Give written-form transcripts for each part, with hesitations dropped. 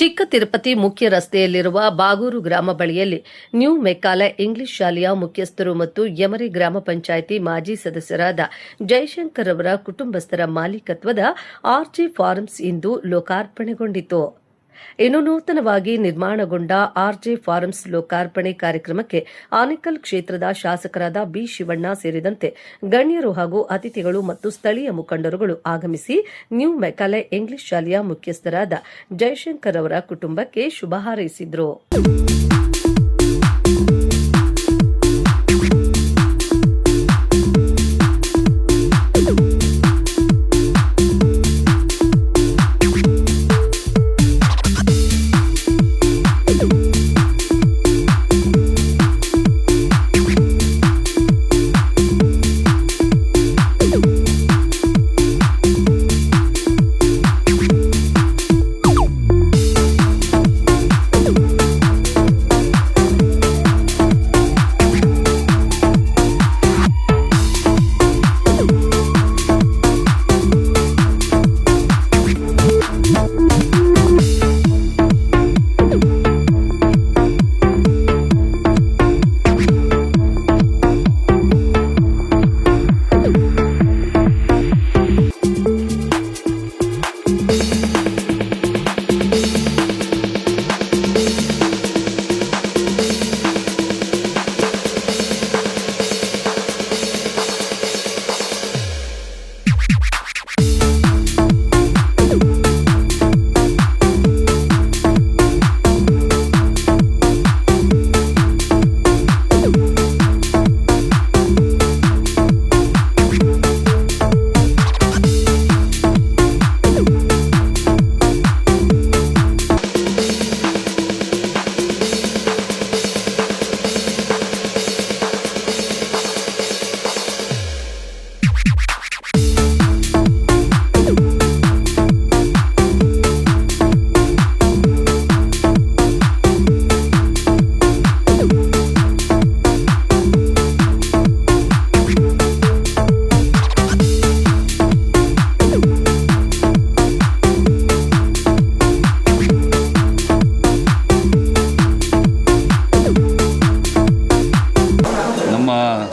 ಚಿಕ್ಕ ತಿರುಪತಿ ಮುಖ್ಯ ರಸ್ತೆಯಲ್ಲಿರುವ ಬಾಗೂರು ಗ್ರಾಮ ಬಳಿಯಲ್ಲಿ ನ್ಯೂ ಮೆಕ್ಕಾಲೆ ಇಂಗ್ಲಿಷ್ ಶಾಲೆಯ ಮುಖ್ಯಸ್ಥರು ಮತ್ತು ಯಮರಿ ಗ್ರಾಮ ಪಂಚಾಯಿತಿ ಮಾಜಿ ಸದಸ್ಯರಾದ ಜಯಶಂಕರ್ ಅವರ ಕುಟುಂಬಸ್ಥರ ಮಾಲೀಕತ್ವದ ಆರ್ಜಿ ಫಾರ್ಮ್ಸ್ ಇಂದು ಲೋಕಾರ್ಪಣೆಗೊಂಡಿತು. ಇನ್ನು ನೂತನವಾಗಿ ನಿರ್ಮಾಣಗೊಂಡ ಆರ್ಜೆ ಫಾರ್ಮ್ಸ್ ಲೋಕಾರ್ಪಣೆ ಕಾರ್ಯಕ್ರಮಕ್ಕೆ ಆನೇಕಲ್ ಕ್ಷೇತ್ರದ ಶಾಸಕರಾದ ಬಿ ಶಿವಣ್ಣ ಸೇರಿದಂತೆ ಗಣ್ಯರು ಹಾಗೂ ಅತಿಥಿಗಳು ಮತ್ತು ಸ್ಥಳೀಯ ಮುಖಂಡರುಗಳು ಆಗಮಿಸಿ ನ್ಯೂ ಮೆಕ್ಕಾಲೆ ಇಂಗ್ಲಿಷ್ ಶಾಲೆಯ ಮುಖ್ಯಸ್ಥರಾದ ಜಯಶಂಕರ್ ಅವರ ಕುಟುಂಬಕ್ಕೆ ಶುಭ ಹಾರೈಸಿದರು.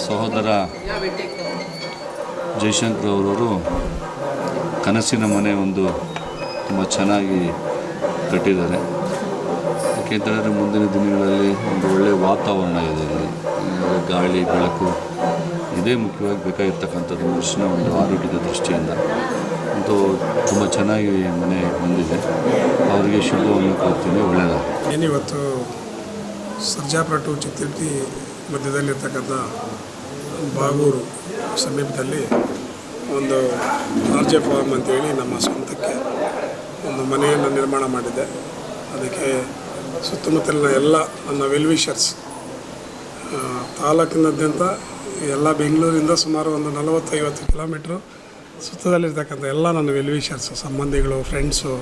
ಸಹೋದರ ಜಯಶಂಕರ್ ಅವರವರು ಕನಸಿನ ಮನೆ ಒಂದು ತುಂಬ ಚೆನ್ನಾಗಿ ಕಟ್ಟಿದ್ದಾರೆ. ಯಾಕೆಂತಂದರೆ ಮುಂದಿನ ದಿನಗಳಲ್ಲಿ ಒಂದು ಒಳ್ಳೆಯ ವಾತಾವರಣ ಇದೆ, ಗಾಳಿ ಬೆಳಕು ಇದೇ ಮುಖ್ಯವಾಗಿ ಬೇಕಾಗಿರ್ತಕ್ಕಂಥದ್ದು ಮನುಷ್ಯನ ಒಂದು ಆರೋಗ್ಯದ ದೃಷ್ಟಿಯಿಂದ ಅಂತೂ ತುಂಬ ಚೆನ್ನಾಗಿ ಮನೆ ಬಂದಿದೆ. ಅವರಿಗೆ ಶುಭವನ್ನು ಕೋರ್ತೀನಿ, ಒಳ್ಳೆಯದಾಗಲಿ. ಏನಿವತ್ತು ಸರ್ಜಾಪುರ ಟು ಚಿತ್ರತಿ ಮಧ್ಯದಲ್ಲಿರ್ತಕ್ಕಂಥ ಬಾಗೂರು ಸಮೀಪದಲ್ಲಿ ಒಂದು ಆರ್ಜೆ ಫಾರ್ಮ್ ಅಂತೇಳಿ ನಮ್ಮ ಸ್ವಂತಕ್ಕೆ ಒಂದು ಮನೆಯನ್ನು ನಿರ್ಮಾಣ ಮಾಡಿದ್ದೆ. ಅದಕ್ಕೆ ಸುತ್ತಮುತ್ತಲಿನ ಎಲ್ಲ ನನ್ನ ವೆಲ್ವಿಷರ್ಸ್ ತಾಲೂಕಿನಾದ್ಯಂತ ಎಲ್ಲ ಬೆಂಗಳೂರಿಂದ ಸುಮಾರು ಒಂದು 40-50 ಕಿಲೋಮೀಟ್ರು ಸುತ್ತದಲ್ಲಿರ್ತಕ್ಕಂಥ ಎಲ್ಲ ನನ್ನ ವೆಲ್ವಿಷರ್ಸ್, ಸಂಬಂಧಿಗಳು, ಫ್ರೆಂಡ್ಸು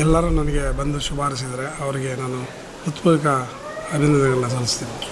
ಎಲ್ಲರೂ ನನಗೆ ಬಂದು ಶುಭಾರಿಸಿದರೆ ಅವರಿಗೆ ನಾನು ಹೃತ್ಪೂರ್ವಕ ಅಭಿನಂದನೆಗಳನ್ನ ಸಲ್ಲಿಸ್ತೀನಿ.